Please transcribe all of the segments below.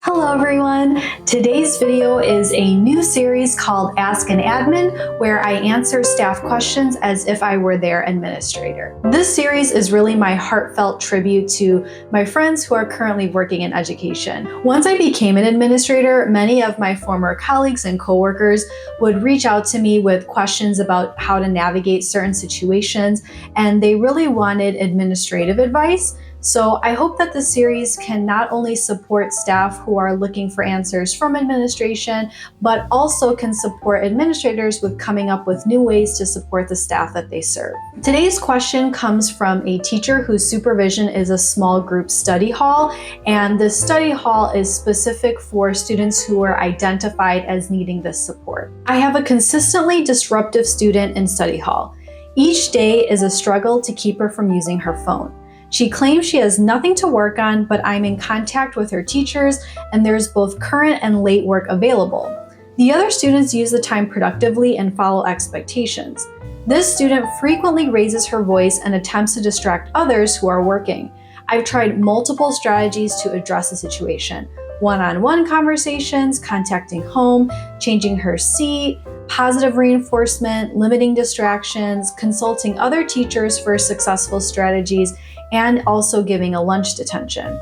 Hello everyone! Today's video is a new series called Ask an Admin, where I answer staff questions as if I were their administrator. This series is really my heartfelt tribute to my friends who are currently working in education. Once I became an administrator, many of my former colleagues and coworkers would reach out to me with questions about how to navigate certain situations, and they really wanted administrative advice. So I hope that this series can not only support staff who are looking for answers from administration, but also can support administrators with coming up with new ways to support the staff that they serve. Today's question comes from a teacher whose supervision is a small group study hall, and the study hall is specific for students who are identified as needing this support. I have a consistently disruptive student in study hall. Each day is a struggle to keep her from using her phone. She claims she has nothing to work on, but I'm in contact with her teachers and there's both current and late work available. The other students use the time productively and follow expectations. This student frequently raises her voice and attempts to distract others who are working. I've tried multiple strategies to address the situation: one-on-one conversations, contacting home, changing her seat, positive reinforcement, limiting distractions, consulting other teachers for successful strategies, and also giving a lunch detention.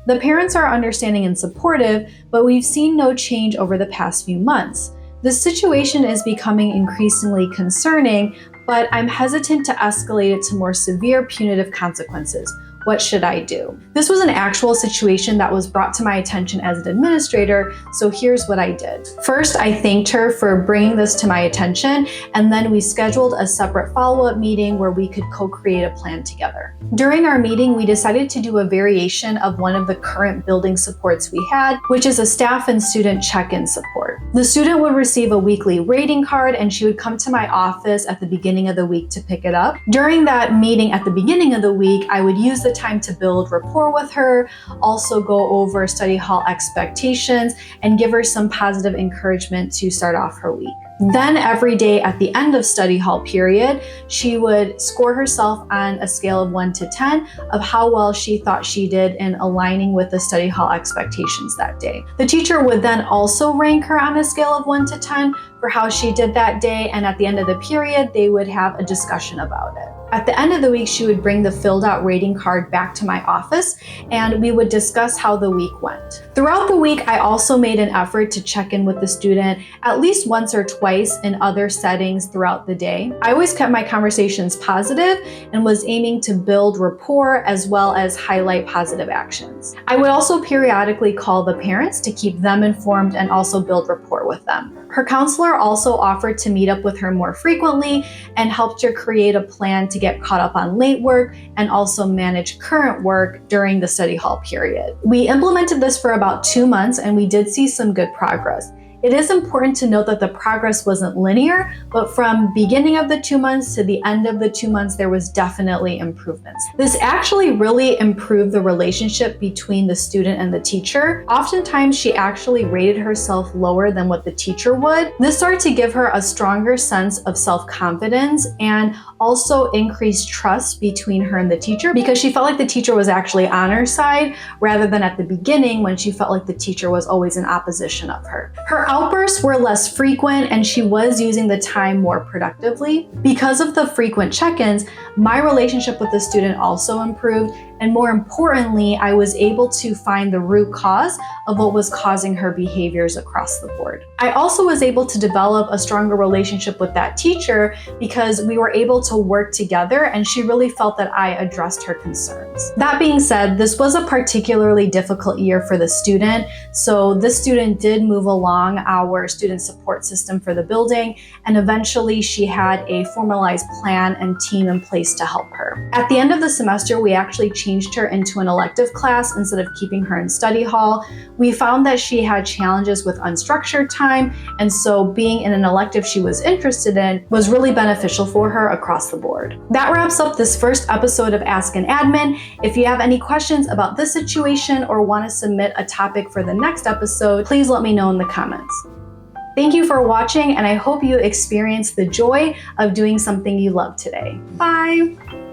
The parents are understanding and supportive, but we've seen no change over the past few months. The situation is becoming increasingly concerning, but I'm hesitant to escalate it to more severe punitive consequences. What should I do? This was an actual situation that was brought to my attention as an administrator, so here's what I did. First, I thanked her for bringing this to my attention, and then we scheduled a separate follow-up meeting where we could co-create a plan together. During our meeting, we decided to do a variation of one of the current building supports we had, which is a staff and student check-in support. The student would receive a weekly rating card, and she would come to my office at the beginning of the week to pick it up. During that meeting at the beginning of the week, I would use the time to build rapport with her, also go over study hall expectations, and give her some positive encouragement to start off her week. Then every day at the end of study hall period, she would score herself on a scale of 1 to 10 of how well she thought she did in aligning with the study hall expectations that day. The teacher would then also rank her on a scale of 1 to 10 for how she did that day, and at the end of the period, they would have a discussion about it. At the end of the week, she would bring the filled out rating card back to my office, and we would discuss how the week went. Throughout the week, I also made an effort to check in with the student at least once or twice in other settings throughout the day. I always kept my conversations positive and was aiming to build rapport as well as highlight positive actions. I would also periodically call the parents to keep them informed and also build rapport with them. Her counselor also offered to meet up with her more frequently and helped her create a plan to get caught up on late work and also manage current work during the study hall period. We implemented this for about 2 months and we did see some good progress. It is important to note that the progress wasn't linear, but from beginning of the 2 months to the end of the 2 months, there was definitely improvements. This actually really improved the relationship between the student and the teacher. Oftentimes, she actually rated herself lower than what the teacher would. This started to give her a stronger sense of self-confidence and also increased trust between her and the teacher, because she felt like the teacher was actually on her side rather than at the beginning when she felt like the teacher was always in opposition of her. Her outbursts were less frequent and she was using the time more productively. Because of the frequent check-ins, my relationship with the student also improved, and more importantly, I was able to find the root cause of what was causing her behaviors across the board. I also was able to develop a stronger relationship with that teacher because we were able to work together and she really felt that I addressed her concerns. That being said, this was a particularly difficult year for the student, so this student did move along our student support system for the building, and eventually she had a formalized plan and team in place to help her. At the end of the semester, we actually changed her into an elective class instead of keeping her in study hall. We found that she had challenges with unstructured time, and so being in an elective she was interested in was really beneficial for her across the board. That wraps up this first episode of Ask an Admin. If you have any questions about this situation or want to submit a topic for the next episode, please let me know in the comments. Thank you for watching, and I hope you experienced the joy of doing something you love today. Bye!